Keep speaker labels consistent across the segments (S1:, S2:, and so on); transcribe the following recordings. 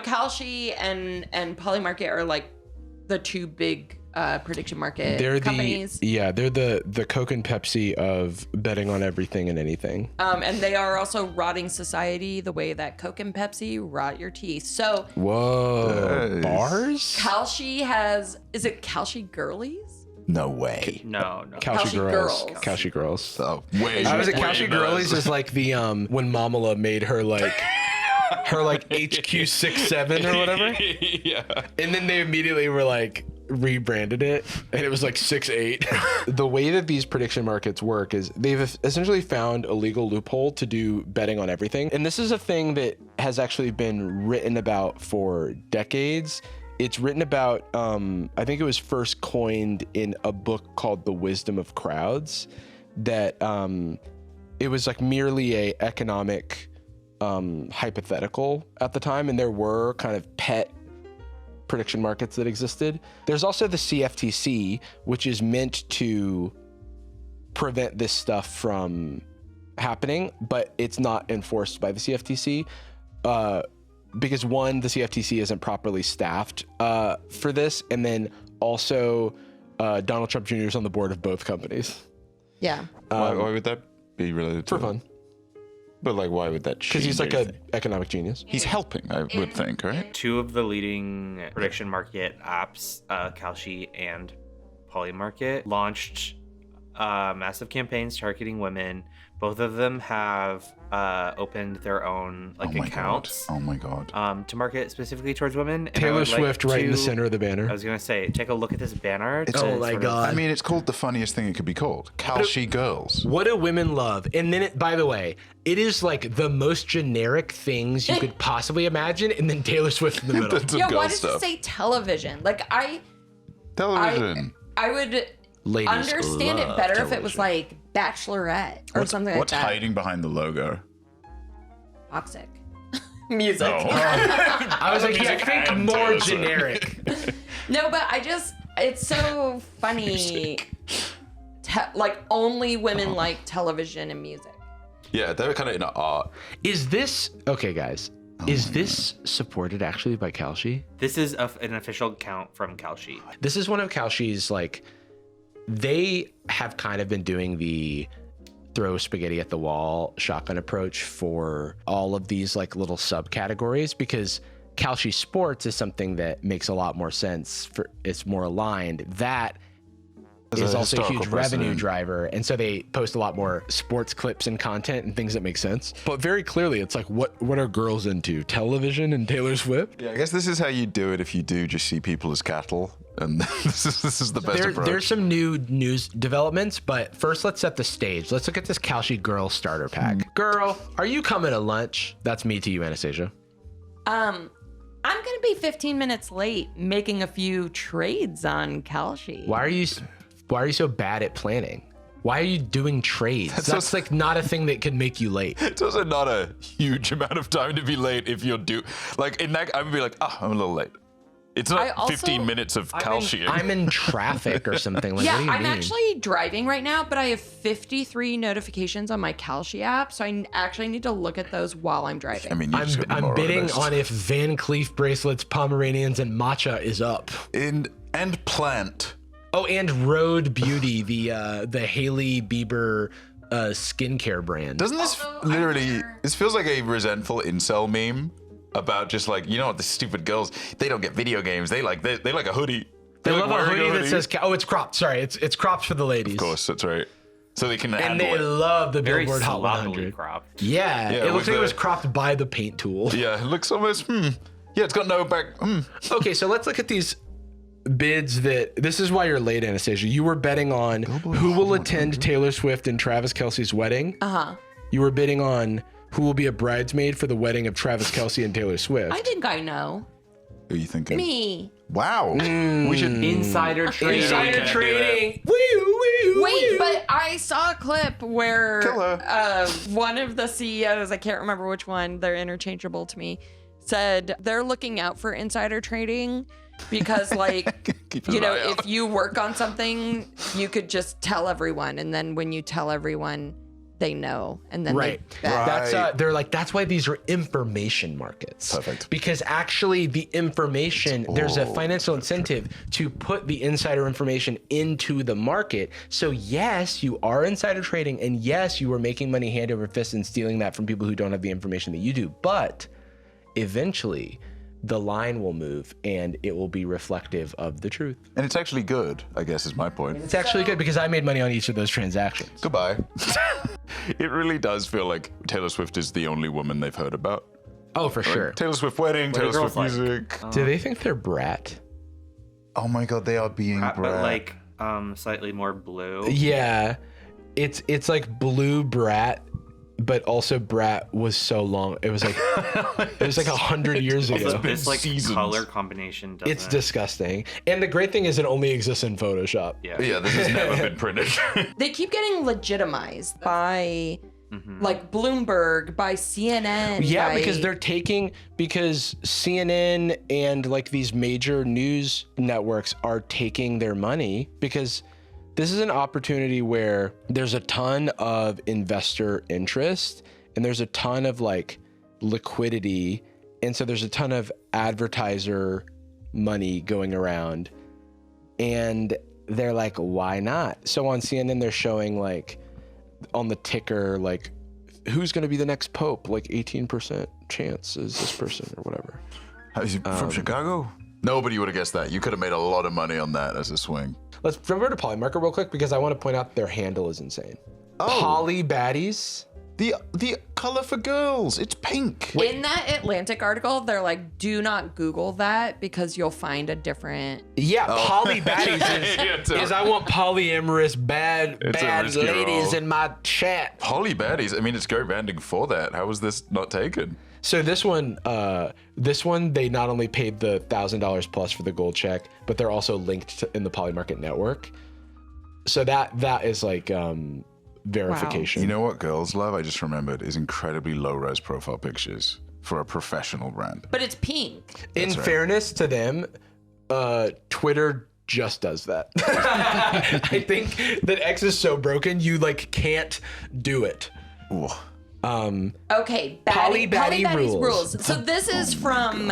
S1: Kalshi and Polymarket are like the two big prediction market companies.
S2: They're the Coke and Pepsi of betting on everything and anything.
S1: And they are also rotting society the way that Coke and Pepsi rot your teeth. So
S2: whoa, bars?
S1: Kalshi is it Kalshi Girlies?
S3: No way.
S4: No.
S2: Kalshi Girls. Kalshi Girls.
S3: Oh, way.
S2: I was at Kalshi Girlies is like the when Mamala made her like HQ 67 or whatever.
S3: Yeah.
S2: And then they immediately were like rebranded it and it was like 68. The way that these prediction markets work is they've essentially found a legal loophole to do betting on everything. And this is a thing that has actually been written about for decades. It's written about, I think it was first coined in a book called The Wisdom of Crowds, that it was like merely a economic hypothetical at the time. And there were kind of pet prediction markets that existed. There's also the CFTC, which is meant to prevent this stuff from happening, but it's not enforced by the CFTC because one, the CFTC isn't properly staffed for this, and then also Donald Trump Jr. is on the board of both companies.
S1: Yeah.
S3: Why would that be related to
S2: for fun?
S3: But like, why would that?
S2: Because he's like an economic genius.
S3: He's helping, I would think, right?
S4: Two of the leading prediction market apps, Kalshi and Polymarket, launched massive campaigns targeting women. Both of them have opened their own accounts.
S3: Oh my god.
S4: To market specifically towards women. And
S2: Taylor Swift right in the center of the banner.
S4: I was gonna say, take a look at this banner.
S2: Oh my god.
S3: I mean, it's called the funniest thing it could be called. Kalshi Girls.
S2: What do women love? And then, by the way, it is like the most generic things you could possibly imagine, and then Taylor Swift in the middle.
S1: Yeah, why does it say television? Like,
S3: Television.
S1: I would
S2: Ladies
S1: understand it
S2: love
S1: better if it
S2: television.
S1: was like Bachelorette or something like
S3: What's
S1: that.
S3: hiding behind the logo?
S1: Toxic. Music.
S2: I was like, yeah, think more generic.
S1: No, but it's so funny. Like, only women like television and music.
S3: Yeah, they're kind of in art.
S2: Is this, okay guys, is this supported actually by Kalshi?
S4: This is an official account from Kalshi.
S2: This is one of Kalshi's, like, they have kind of been doing the throw spaghetti at the wall shotgun approach for all of these like little subcategories, because Kalshi Sports is something that makes a lot more sense. It's more aligned. That is also a huge revenue driver. And so they post a lot more sports clips and content and things that make sense. But very clearly, it's like, what are girls into? Television and Taylor Swift?
S3: Yeah, I guess this is how you do it if you do just see people as cattle. And this is the best approach.
S2: There's some new news developments, but first let's set the stage. Let's look at this Kalshi Girl starter pack. Girl, are you coming to lunch? That's me to you, Anastasia.
S1: I'm gonna be 15 minutes late making a few trades on Kalshi.
S2: Why are you so bad at planning? Why are you doing trades? That's like not a thing that could make you late.
S3: It's also not a huge amount of time to be late if you're like in that. I'm gonna be like, I'm a little late. It's not 15 minutes of Kalshi.
S2: I'm in traffic or something. Like,
S1: yeah,
S2: what do you
S1: I'm
S2: mean?
S1: actually driving right now, but I have 53 notifications on my Kalshi app, so I actually need to look at those while I'm driving.
S3: I mean,
S2: I'm bidding on if Van Cleef bracelets, Pomeranians, and matcha is up.
S3: And plant.
S2: Oh, and Rhode Beauty, the Hailey Bieber skincare brand.
S3: Doesn't this this feels like a resentful incel meme about just like, you know what, the stupid girls, they don't get video games. They like a hoodie.
S2: They
S3: like
S2: love a hoodie that says, it's cropped. Sorry, it's cropped for the ladies.
S3: Of course, that's right. So they can
S2: And
S3: handle
S2: they
S3: it.
S2: love the
S4: Very
S2: Billboard Hot
S4: sloppily
S2: 100.
S4: cropped.
S2: Yeah, it looks like it was cropped by the paint tool.
S3: Yeah, it looks almost, Yeah, it's got no back,
S2: Okay, so let's look at these bids this is why you're late, Anastasia. You were betting on who will attend Taylor Swift and Travis Kelce's wedding.
S1: Uh-huh.
S2: You were bidding on who will be a bridesmaid for the wedding of Travis Kelce and Taylor Swift.
S1: I think I know.
S3: Who are you thinking?
S1: Me.
S3: Wow. We should
S4: Insider trading.
S2: Insider trading.
S1: Wait, but I saw a clip where
S3: Killer.
S1: one of the CEOs, I can't remember which one, they're interchangeable to me, said they're looking out for insider trading because, like, you know, if you work on something, you could just tell everyone. And then when you tell everyone, they know, and then
S2: Right.
S1: they bet.
S3: Right.
S2: They're like, that's why these are information markets.
S3: Perfect.
S2: Because actually the information, there's a financial incentive to put the insider information into the market. So yes, you are insider trading, and yes, you are making money hand over fist and stealing that from people who don't have the information that you do. But eventually the line will move and it will be reflective of the truth.
S3: And it's actually good, I guess is my point.
S2: It's actually good because I made money on each of those transactions.
S3: Goodbye. It really does feel like Taylor Swift is the only woman they've heard about.
S2: Oh, for sure.
S3: Taylor Swift wedding,
S4: What do
S3: Taylor
S4: girls
S3: Swift
S4: like?
S3: music.
S2: Do they think they're brat?
S3: Oh my god, they are being
S4: But
S3: brat.
S4: like slightly more blue.
S2: Yeah, it's like blue brat, but also brat was so long. It was like 100 years
S4: Also,
S2: ago.
S4: this like
S3: seasons.
S4: color combination doesn't.
S2: It's disgusting. And the great thing is it only exists in Photoshop.
S4: Yeah.
S3: Yeah, this has never been printed.
S1: They keep getting legitimized by like Bloomberg, by CNN.
S2: Yeah,
S1: by-
S2: because because CNN and like these major news networks are taking their money, because this is an opportunity where there's a ton of investor interest and there's a ton of like liquidity. And so there's a ton of advertiser money going around, and they're like, why not? So on CNN, they're showing like on the ticker, like, who's going to be the next pope? Like 18% chance is this person or whatever.
S3: Is he from Chicago? Nobody would have guessed that. You could have made a lot of money on that as a swing.
S2: Let's remember to Polymarket real quick because I want to point out their handle is insane.
S3: Oh.
S2: PolyBaddies.
S3: The color for girls, it's pink.
S1: in that Atlantic article, they're like, do not Google that because you'll find a different.
S2: Yeah, PolyBaddies
S3: Yeah,
S2: is, is I want polyamorous bad
S3: It's a risky
S2: ladies
S3: role.
S2: in my chat.
S3: PolyBaddies, I mean, it's Gary Banding for that. How was this not taken?
S2: So this one, they not only paid the $1,000 plus for the gold check, but they're also linked in the Polymarket network. So that is like verification.
S3: You know what girls love? I just remembered is incredibly low-res profile pictures for a professional brand.
S1: But it's pink.
S2: In
S3: right.
S2: fairness to them, Twitter just does that. I think that X is so broken, you like can't do it.
S3: Ooh.
S1: Okay,
S2: PolyBaddie
S1: PolyBaddie's
S2: rules.
S1: So this is from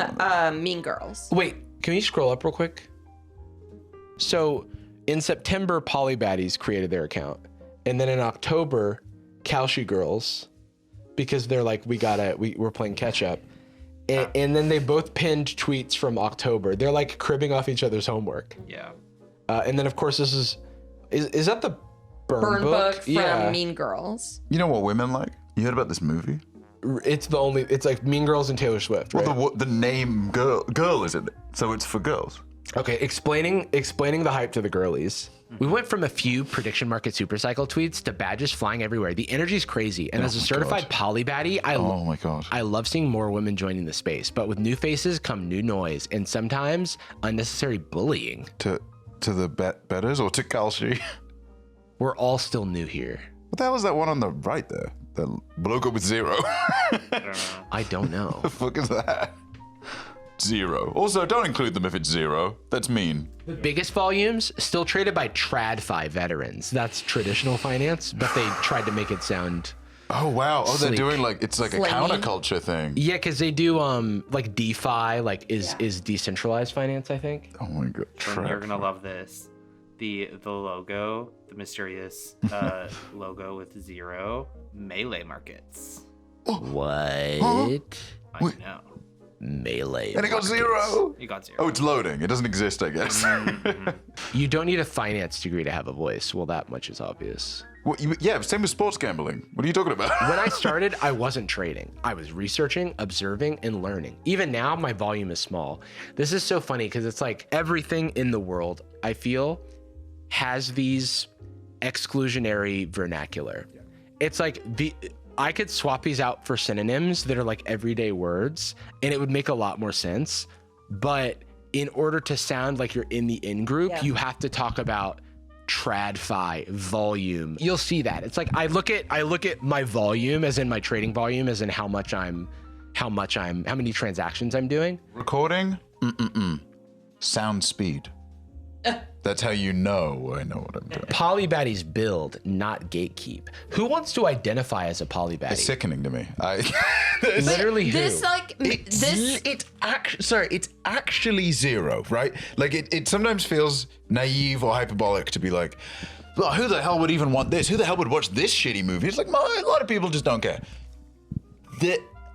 S1: Mean Girls.
S2: Wait, can you scroll up real quick? So in September, PolyBaddies created their account. And then in October, Kalshi Girls, because they're like, we're playing catch up. And then they both pinned tweets from October. They're like cribbing off each other's homework.
S4: Yeah.
S2: And then of course this is that the burn
S1: Book from
S2: Yeah.
S1: Mean Girls.
S3: You know what women like? You heard about this movie?
S2: It's like Mean Girls and Taylor Swift, right?
S3: Well, the name girl is in it, so it's for girls.
S2: Okay, explaining the hype to the girlies. We went from a few prediction market supercycle tweets to badges flying everywhere. The energy's crazy. And as a certified PolyBaddie,
S3: Oh my god.
S2: I love seeing more women joining the space. But with new faces come new noise and sometimes unnecessary bullying.
S3: To the betters or to Kalshi?
S2: We're all still new here.
S3: What the hell is that one on the right there? The logo with 0.
S4: I don't know.
S2: I don't know.
S3: The fuck is that? 0. Also, don't include them if it's 0. That's mean.
S2: The biggest volumes still traded by TradFi veterans. That's traditional finance, but they tried to make it sound...
S3: Oh wow. Oh, they're
S2: Sleek.
S3: doing like it's like a
S1: Slangy.
S3: counterculture thing.
S2: Yeah, because they do like DeFi, like is decentralized finance, I think.
S3: Oh my god.
S4: And you're gonna love this. The logo, the mysterious logo with 0, melee markets.
S2: What?
S4: I
S3: Wait.
S4: know.
S2: Melee.
S3: And it got
S2: markets.
S3: 0.
S4: You got 0.
S3: Oh, it's loading. It doesn't exist, I guess.
S2: You don't need a finance degree to have a voice. Well, that much is obvious.
S3: Well, yeah, same with sports gambling. What are you talking about?
S2: When I started, I wasn't trading. I was researching, observing, and learning. Even now, my volume is small. This is so funny because it's like everything in the world, I feel, has these exclusionary vernacular. It's like I could swap these out for synonyms that are like everyday words, and it would make a lot more sense. But in order to sound like you're in the in-group, you have to talk about TradFi volume. You'll see that. It's like I look at my volume as in my trading volume as in how many transactions I'm doing.
S3: Recording? Sound speed. That's how you know I know what I'm doing.
S2: PolyBaddie's build, not gatekeep. Who wants to identify as a
S3: It's
S2: PolyBaddie?
S3: sickening to me.
S2: Literally who?
S1: This like this.
S3: It's actually zero, right? Like it sometimes feels naive or hyperbolic to be like, well, who the hell would even want this? Who the hell would watch this shitty movie? It's like, a lot of people just don't care.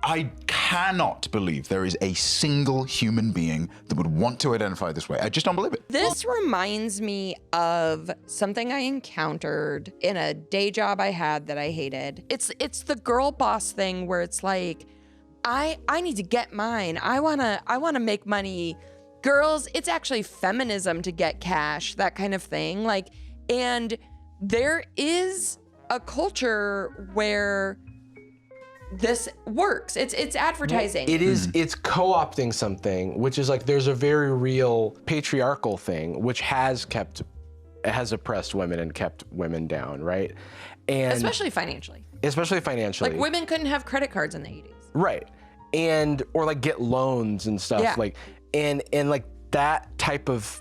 S3: I cannot believe there is a single human being that would want to identify this way. I just don't believe it.
S1: This reminds me of something I encountered in a day job I had that I hated. It's the girl boss thing where it's like, I need to get mine. I wanna make money. Girls, it's actually feminism to get cash, that kind of thing. Like, and there is a culture where this works. It's advertising.
S2: It is. It's co-opting something, which is like there's a very real patriarchal thing, which has oppressed women and kept women down, right? And
S1: especially financially.
S2: Like
S1: women couldn't have credit cards in the 80s.
S2: right? And or like get loans and stuff.
S1: Yeah.
S2: Like and like that type of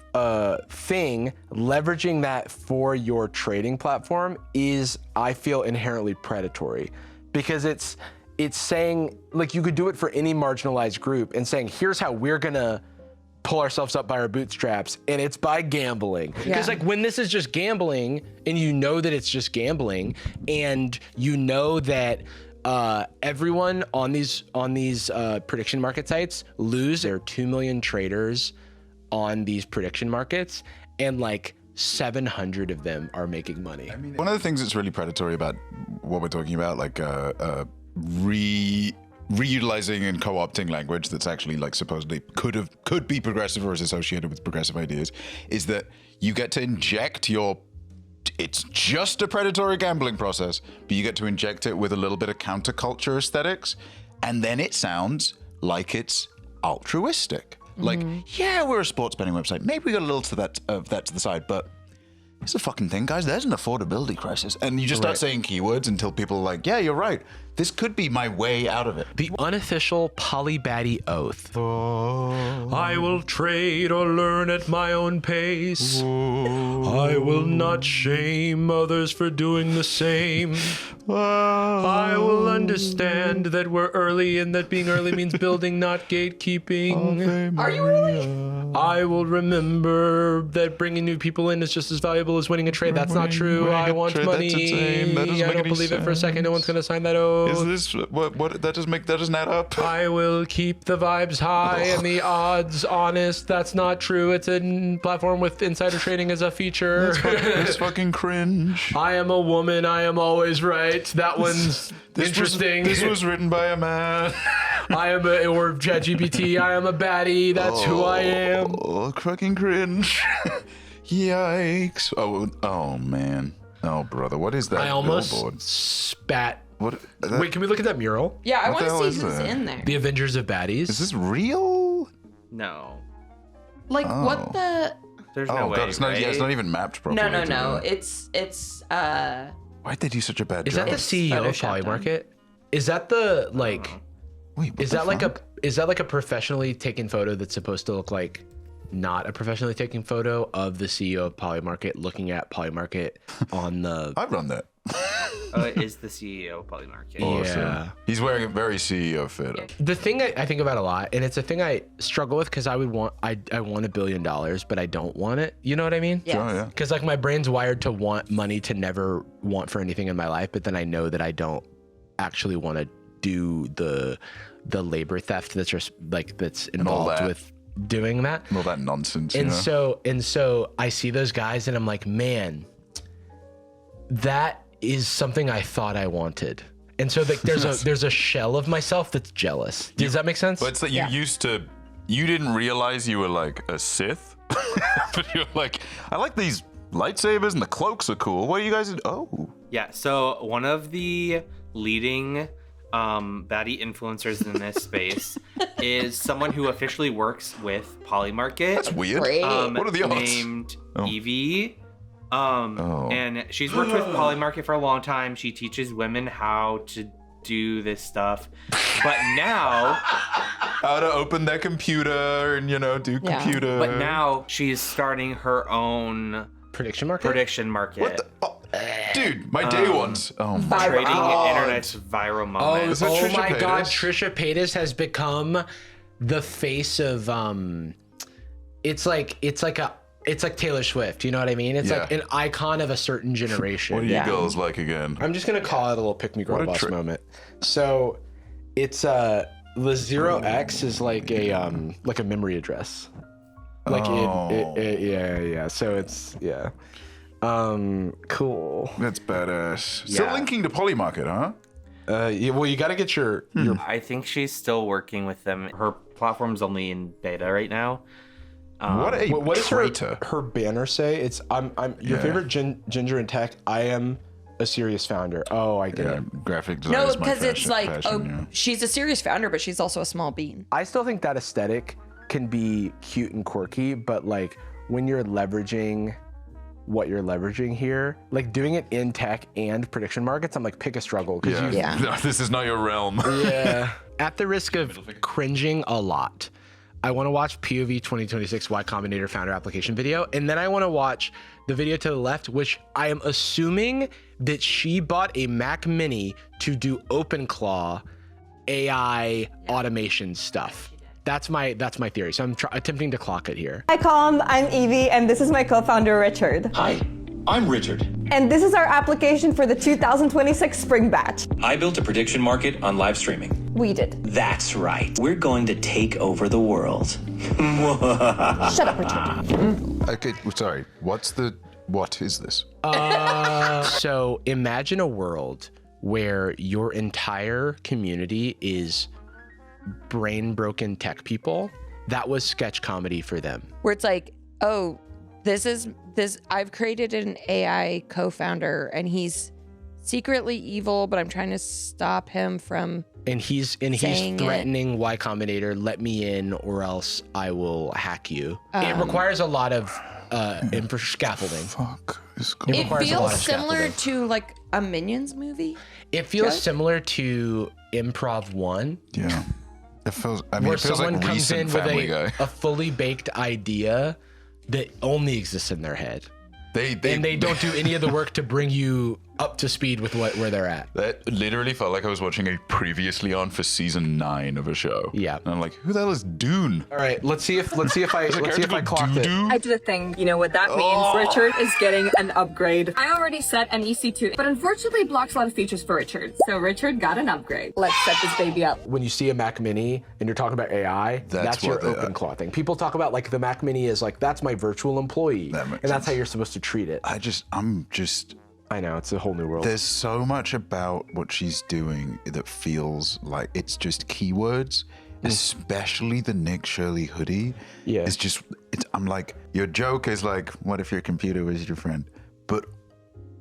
S2: thing, leveraging that for your trading platform is, I feel, inherently predatory, because it's saying, like, you could do it for any marginalized group and saying, here's how we're gonna pull ourselves up by our bootstraps, and it's by gambling. Because like when this is just gambling, and you know that it's just gambling, and you know that everyone on these prediction market sites lose. There are 2 million traders on these prediction markets, and like 700 of them are making money.
S3: I mean, one of the things that's really predatory about what we're talking about, like reutilizing and co-opting language that's actually like supposedly could be progressive or is associated with progressive ideas, is that you get to inject it's just a predatory gambling process, but you get to inject it with a little bit of counterculture aesthetics, and then it sounds like it's altruistic. Like, yeah, we're a sports betting website. Maybe we got a little of that to the side, but it's a fucking thing, guys. There's an affordability crisis. And you just start saying keywords until people are like, yeah, you're right. This could be my way out of it.
S2: The unofficial PolyBaddie oath. I will trade or learn at my own pace. I will not shame others for doing the same. I will understand that we're early and that being early means building, not gatekeeping.
S1: Are you really?
S2: I will remember that bringing new people in is just as valuable as winning a trade. That's not true. I want money. I don't believe it for a second. No one's going to sign that oath.
S3: Is this what that doesn't add up?
S2: I will keep the vibes high and the odds honest. That's not true. It's a platform with insider trading as a feature.
S3: It's fucking cringe.
S2: I am a woman. I am always right. That one's interesting.
S3: This was written by a man.
S2: I am or ChatGPT. I am a baddie. That's who I am.
S3: Oh, fucking cringe. Yikes. Oh man. Oh brother, what is that?
S2: I almost
S3: billboard?
S2: spat.
S3: What?
S2: Wait, can we look at that mural?
S1: Yeah, I
S3: What the hell
S1: want to see
S3: is
S1: who's
S3: that?
S1: in there.
S2: The Avengers of Baddies.
S3: Is this real?
S4: No.
S1: Like, what the?
S4: There's
S3: Oh
S4: no way.
S3: god, it's not.
S4: right?
S3: Yeah, it's not even mapped properly.
S1: No.
S3: to
S1: It's
S3: Why'd they do such a bad
S2: Is
S3: job?
S2: that the CEO of
S1: Photoshopped
S2: Polymarket? Is that the like?
S3: Wait, what
S2: Is
S3: the
S2: that like
S3: fuck?
S2: a? Is that like a professionally taken photo that's supposed to look like not a professionally taken photo of the CEO of Polymarket looking at Polymarket on the?
S3: I've run that.
S4: Is the CEO of Polymarket.
S2: Yeah.
S3: He's wearing a very CEO fit.
S2: The thing I think about a lot, and it's a thing I struggle with because I want $1 billion, but I don't want it. You know what I mean?
S1: Yes.
S3: Oh yeah.
S2: Because like my brain's wired to want money to never want for anything in my life, but then I know that I don't actually want to do the labor theft that's just like that's involved
S3: that.
S2: with doing that.
S3: All that nonsense.
S2: And
S3: you know?
S2: so I see those guys and I'm like, man, that is something I thought I wanted. And so like there's a shell of myself that's jealous. Does that make sense?
S3: But it's that you didn't realize you were like a Sith, but you're like, I like these lightsabers and the cloaks are cool. What are you guys? Oh,
S4: Yeah, so one of the leading baddie influencers in this space is someone who officially works with Polymarket.
S3: that's weird.
S1: Great.
S3: What are the odds?
S4: Named
S3: Oh.
S4: Evie. And she's worked with Polymarket for a long time. She teaches women how to do this stuff. But now,
S3: How to open their computer and, do computer.
S4: but now she's starting her own
S2: Prediction market?
S4: prediction market.
S3: What the? Oh, dude, my day ones. Oh my
S4: Trading
S3: God.
S4: internet's viral
S2: Oh,
S4: moment.
S3: Is that
S2: oh
S3: Trisha
S2: my God,
S3: Paytas?
S2: Trisha Paytas has become the face of it's like Taylor Swift, you know what I mean? It's
S3: Yeah.
S2: like an icon of a certain generation.
S3: What are you
S1: Yeah.
S3: girls like again?
S2: I'm just gonna call it a little pick me girl
S3: What a
S2: boss
S3: trick.
S2: moment. So it's the 0x is like a memory address. Like yeah. So it's cool.
S3: That's badass. Still linking to Polymarket, huh?
S2: Yeah, well, you got to get your
S4: I think she's still working with them. Her platform's only in beta right now.
S3: What a
S2: what does
S3: traitor.
S2: her banner say? It's I'm your favorite ginger in tech. I am a serious founder. Oh, I get it.
S3: Graphic design
S1: No,
S3: is my
S1: because it's like,
S3: passion,
S1: she's a serious founder, but she's also a small bean.
S2: I still think that aesthetic can be cute and quirky, but like when you're leveraging what you're leveraging here, like doing it in tech and prediction markets, I'm like, pick a struggle.
S3: Yeah. No, this is not your realm.
S2: Yeah. At the risk of cringing a lot, I want to watch POV 2026 Y Combinator founder application video, and then I want to watch the video to the left, which I am assuming that she bought a Mac Mini to do OpenClaw AI automation stuff. That's my theory. So I'm attempting to clock it here.
S5: Hi, Com. I'm Evie, and this is my co-founder, Richard.
S6: Hi, I'm Richard.
S5: And this is our application for the 2026 spring batch.
S6: I built a prediction market on live streaming.
S5: We did.
S6: That's right. We're going to take over the world.
S5: Shut up, Richard.
S3: Okay, sorry. What is this?
S2: So imagine a world where your entire community is brain broken tech people. That was sketch comedy for them.
S1: Where it's like, oh, I've created an AI co-founder and he's secretly evil, but I'm trying to stop him from
S2: And he's
S1: saying
S2: threatening Y Combinator, let me in or else I will hack you. It requires a lot of scaffolding.
S3: Fuck is
S1: It
S3: going on?
S2: requires a lot
S1: feels
S2: of
S1: similar
S2: scaffolding.
S1: to like a Minions movie.
S2: It feels
S1: Okay.
S2: similar to Improv 1,
S3: Yeah. It feels
S2: where someone
S3: like
S2: comes in
S3: recent
S2: with
S3: Family Guy.
S2: a fully baked idea that only exists in their head. And they don't do any of the work to bring you up to speed with where they're at.
S3: That literally felt like I was watching a previously on for season 9 of a show.
S2: Yeah.
S3: And I'm like, who the hell is Dune?
S2: All right, let's see if I clocked it.
S5: I did a thing. You know what that means. Richard is getting an upgrade. I already set an EC2, but unfortunately blocks a lot of features for Richard. So Richard got an upgrade. Let's set this baby up.
S2: When you see a Mac Mini and you're talking about AI, that's your OpenClaw thing. People talk about like the Mac Mini is like, that's my virtual employee.
S3: That makes
S2: and that's how
S3: sense.
S2: you're supposed to treat it.
S3: I
S2: know, it's a whole new world.
S3: There's so much about what she's doing that feels like it's just keywords, especially the Nick Shirley hoodie.
S2: Yeah.
S3: I'm like, your joke is like, what if your computer was your friend? But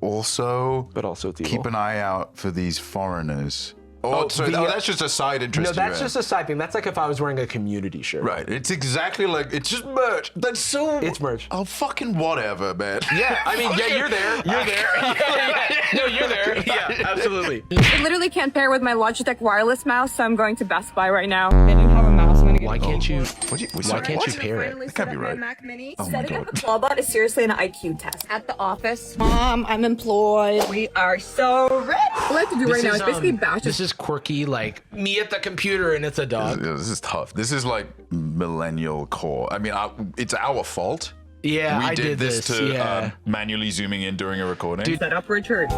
S3: also
S2: it's evil.
S3: keep an eye out for these foreigners.
S2: that's
S3: just a side interest.
S2: No, that's
S3: you
S2: just a side thing. That's like if I was wearing a community shirt.
S3: right. It's exactly like it's just merch. That's so.
S2: It's merch.
S3: Oh, fucking whatever, man.
S2: Yeah, I mean, yeah, you're there. You're there. Yeah. No, you're there. Yeah, absolutely.
S5: It literally can't pair with my Logitech wireless mouse, so I'm going to Best Buy right now. I don't have a mouse. I'm gonna get
S2: Why can't you?
S3: Why
S2: can't you pair it?
S3: That can't be right.
S5: Mac Mini.
S3: Oh my
S5: Setting
S3: God.
S5: up a clawbot is seriously an IQ test. At the office, Mom, I'm employed. We are so rich. All I have to do right now is basically bash
S2: This is quirky, like me at the computer and it's a dog.
S3: This is tough. This is like millennial core. I mean, it's our fault.
S2: Yeah,
S3: We
S2: I
S3: did this to
S2: yeah.
S3: manually zooming in during a recording.
S2: Dude.
S5: set up Richard.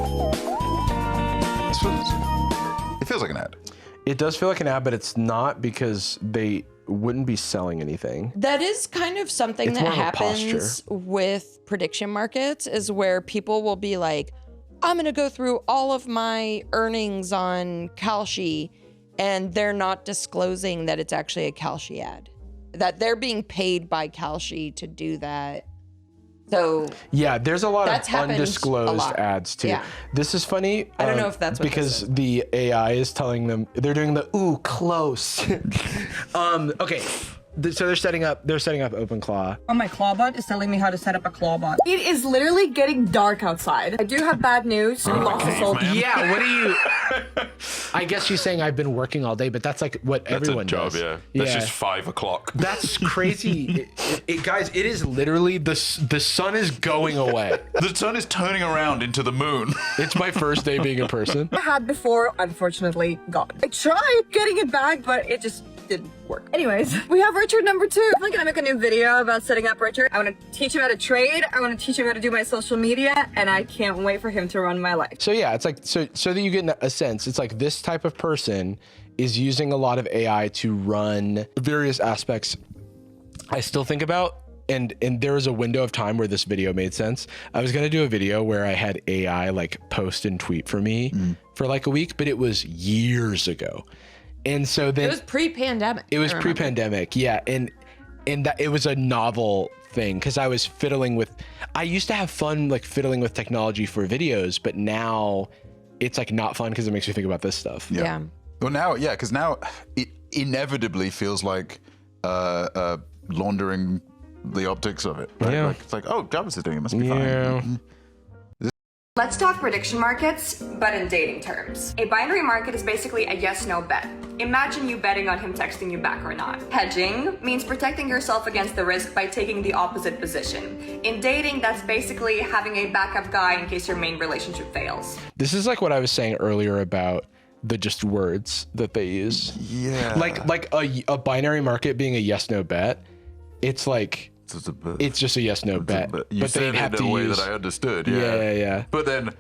S3: It feels like an ad.
S2: It does feel like an ad, but it's not because they wouldn't be selling anything.
S1: That is kind of something
S2: It's
S1: that
S2: more of a
S1: happens with prediction markets, is where people will be like, I'm going to go through all of my earnings on Kalshi, and they're not disclosing that it's actually a Kalshi ad, that they're being paid by Kalshi to do that. So
S2: Yeah, there's a lot
S1: That's
S2: of
S1: happened
S2: undisclosed
S1: a lot.
S2: ads too.
S1: Yeah.
S2: This is funny.
S1: I don't know if that's what
S2: because
S1: this is.
S2: the AI is telling them they're doing the ooh close. Okay. So they're setting up OpenClaw.
S5: Oh, my clawbot is telling me how to set up a clawbot. It is literally getting dark outside. I do have bad news. We lost the soul.
S2: Yeah, what do you I guess she's saying I've been working all day, but that's like what
S3: That's
S2: everyone
S3: a job,
S2: does.
S3: yeah. That's just 5 o'clock.
S2: That's crazy. Guys, it is literally the sun is going away.
S3: The sun is turning around into the moon.
S2: It's my first day being a person.
S5: I had before, unfortunately, gone. I tried getting it back, but it just didn't work. Anyways, we have Richard number 2. I'm gonna make a new video about setting up Richard. I want to teach him how to trade. I want to teach him how to do my social media, and I can't wait for him to run my life.
S2: So yeah, it's like so that you get a sense. It's like this type of person is using a lot of AI to run various aspects. I still think about. And there was a window of time where this video made sense. I was gonna do a video where I had AI like post and tweet for me for like a week, but it was years ago. And so then
S1: It was pre-pandemic.
S2: It was pre-pandemic, yeah. And that it was a novel thing because I was fiddling with. I used to have fun like fiddling with technology for videos, but now it's like not fun because it makes me think about this stuff.
S1: Yeah.
S3: Well, now, yeah, because now it inevitably feels like laundering the optics of it. Right?
S2: Yeah.
S3: Like, it's like, oh, Jarvis is doing it. Must be
S2: Yeah.
S3: fine.
S5: Let's talk prediction markets, but in dating terms. A binary market is basically a yes-no bet. Imagine you betting on him texting you back or not. Hedging means protecting yourself against the risk by taking the opposite position. In dating, that's basically having a backup guy in case your main relationship fails.
S2: This is like what I was saying earlier about the just words that they use.
S3: Yeah.
S2: Like a binary market being a yes/no bet. It's like it's just a yes/no bet.
S3: You
S2: but
S3: said
S2: they'd
S3: it
S2: have
S3: in
S2: to
S3: a way
S2: use.
S3: that I understood.
S2: Yeah.
S3: But then,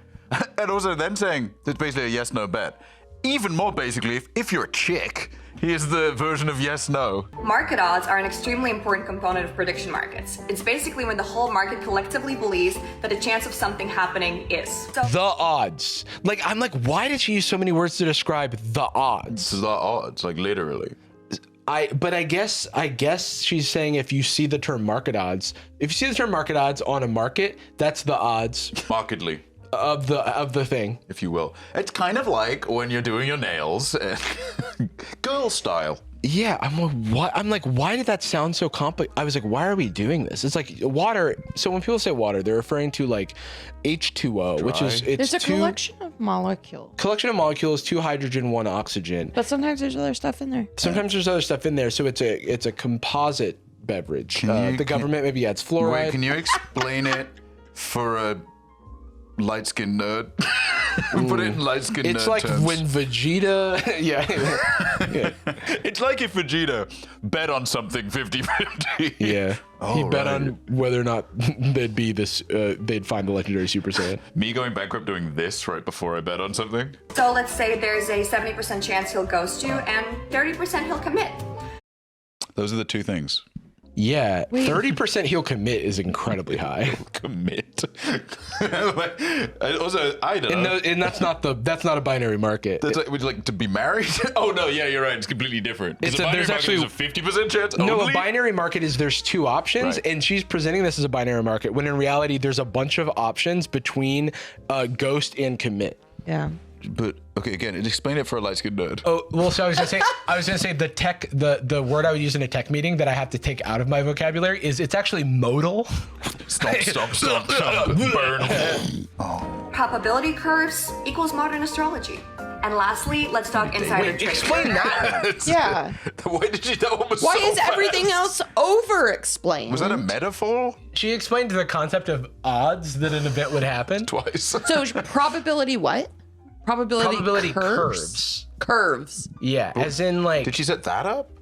S3: and also then saying it's basically a yes/no bet. Even more basically, if you're a chick, here's the version of yes/no.
S5: Market odds are an extremely important component of prediction markets. It's basically when the whole market collectively believes that a chance of something happening is. So
S2: The odds. Like I'm like, why did she use so many words to describe the odds?
S3: It's the odds, like literally.
S2: But I guess she's saying if you see the term market odds, if you see the term market odds on a market, that's the odds
S3: Markedly,
S2: of the thing.
S3: if you will. It's kind of like when you're doing your nails, girl style.
S2: Yeah, I'm like, why did that sound so complicated? I was like, why are we doing this? It's like water. So when people say water, they're referring to like H2O, which is
S1: There's a collection of molecules.
S2: collection of molecules, 2 hydrogen, 1 oxygen.
S1: But sometimes there's other stuff in there.
S2: Sometimes there's other stuff in there, so it's a composite beverage.
S3: you-
S2: The government maybe adds fluoride.
S3: Wait, can you explain it for a light-skinned nerd? Put it in light-skinned nerd
S2: It's like
S3: terms.
S2: when Vegeta, yeah.
S3: It's like if Vegeta bet on something 50-50.
S2: Yeah, he
S3: Oh,
S2: bet
S3: right.
S2: on whether or not they'd be this. They'd find the legendary Super Saiyan.
S3: Me going bankrupt doing this right before I bet on something.
S5: So let's say there's a 70% chance he'll ghost you and 30% he'll commit.
S3: Those are the two things.
S2: Yeah, 30% he'll commit is incredibly high,
S3: Commit. Also, I don't know.
S2: and that's not a binary market.
S3: That's like, would you like to be married? Oh no, yeah, you're right. It's completely different.
S2: It's
S3: a binary
S2: there's
S3: market
S2: actually
S3: is a 50% chance.
S2: No,
S3: only?
S2: a binary market is there's 2 options,
S3: Right.
S2: and she's presenting this as a binary market when in reality there's a bunch of options between ghost and commit.
S1: Yeah.
S3: But okay, again, explain it for a light-skinned nerd.
S2: Oh well, so I was gonna say the word I would use in a tech meeting that I have to take out of my vocabulary is it's actually modal.
S3: Stop. Burn.
S5: Probability curves equals modern astrology. And lastly, let's talk insider trading.
S2: Explain that.
S1: Yeah.
S3: Why did you? That one was
S1: Why
S3: so
S1: is everything
S3: fast.
S1: else over-explained?
S3: Was that a metaphor?
S2: She explained the concept of odds that an event would happen.
S3: Twice.
S1: So probability what? Probability
S2: curves.
S1: Curves.
S2: Yeah, as in like
S3: Did she set that up?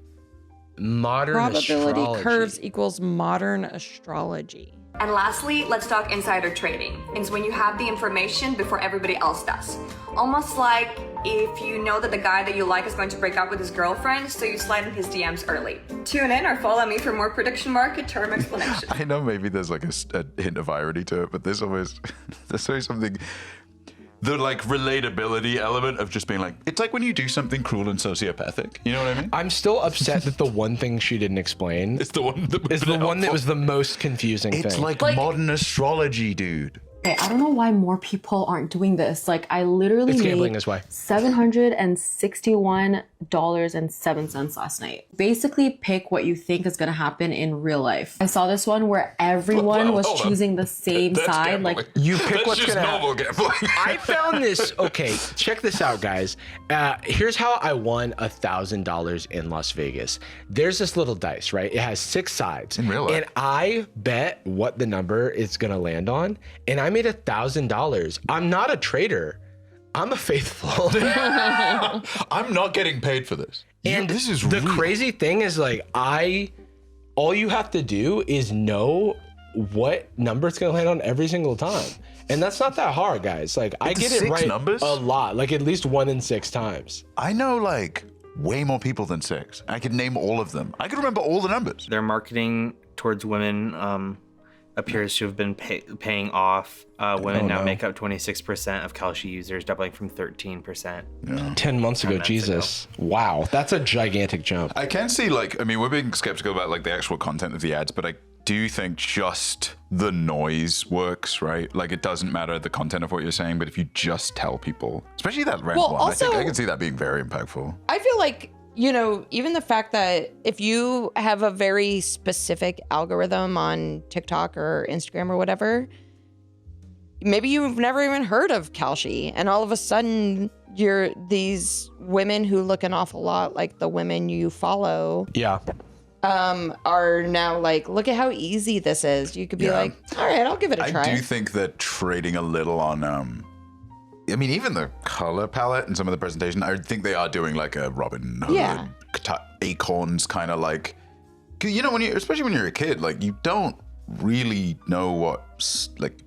S2: modern
S1: Probability
S2: astrology.
S1: curves equals modern astrology.
S5: And lastly, let's talk insider trading. It's when you have the information before everybody else does. Almost like if you know that the guy that you like is going to break up with his girlfriend, so you slide in his DMs early. Tune in or follow me for more prediction market term explanation.
S3: I know maybe there's like a hint of irony to it, but there's always something. The like relatability element of just being like, it's like when you do something cruel and sociopathic. You know what I mean?
S2: I'm still upset that the one thing she didn't explain
S3: It's the one that
S2: is the one that was the most confusing
S3: It's
S2: thing.
S3: like modern astrology, dude.
S7: Okay, I don't know why more people aren't doing this. Like, I literally
S2: It's gambling
S7: made
S2: is why.
S7: 761 $5.07 last night. Basically, pick what you think is going to happen in real life. I saw this one where everyone was choosing the same side. Like,
S2: You pick
S3: That's
S2: what's
S3: just
S2: gonna
S3: normal
S2: happen.
S3: gambling.
S2: I found this. Okay, check this out, guys. Here's how I won $1,000 in Las Vegas. There's this little dice, right? It has 6 sides.
S3: In real life.
S2: And I bet what the number it's gonna land on, and I made $1,000. I'm not a trader. I'm a faithful.
S3: I'm not getting paid for this.
S2: And
S3: this is
S2: the
S3: real.
S2: crazy thing is, like, all you have to do is know what number it's gonna land on every single time. And that's not that hard, guys. Like, I
S3: It's
S2: get it
S3: 6
S2: right
S3: numbers?
S2: a lot, like at least 1 in 6 times.
S3: I know like way more people than 6. I could name all of them. I could remember all the numbers.
S4: Their marketing towards women appears to have been paying off. Women now make up 26% of Kalshi users, doubling from 13%.
S2: 10 months ago,
S4: months
S2: Jesus. Wow, that's a gigantic jump.
S3: I can see, like, I mean, we're being skeptical about like the actual content of the ads, but I do think just the noise works, right? Like, it doesn't matter the content of what you're saying, but if you just tell people, especially that rent
S1: Well,
S3: one,
S1: also-
S3: I can see that being very impactful.
S1: I feel like, you know, even the fact that if you have a very specific algorithm on TikTok or Instagram or whatever, maybe you've never even heard of Kalshi, and all of a sudden you're these women who look an awful lot like the women you follow
S2: Yeah.
S1: are now like, look at how easy this is. You could be
S3: Yeah.
S1: like, all right, I'll give it a try.
S3: I do think that trading a little on, I mean, even the color palette and some of the presentation, I think they are doing like a Robin Hood,
S1: Yeah.
S3: Acorns kind of like, 'cause, you know, especially when you're a kid, like, you don't really know like,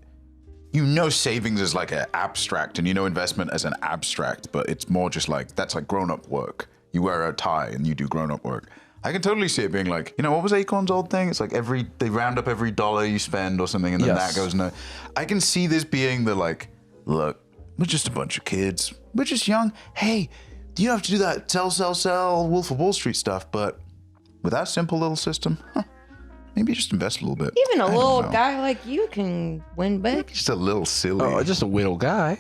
S3: you know, savings is like an abstract, and you know investment as an abstract, but it's more just like, that's like grown-up work. You wear a tie and you do grown-up work. I can totally see it being like, you know, what was Acorn's old thing? It's like they round up every dollar you spend or something, and then
S2: Yes.
S3: that goes in. I can see this being the like, look, we're just a bunch of kids. We're just young. Hey, you don't have to do that sell, Wolf of Wall Street stuff, but with that simple little system, maybe just invest a little bit.
S1: Even a
S3: I don't
S1: little
S3: know.
S1: guy like you can win big.
S3: Just a little silly.
S2: Oh, just a little guy.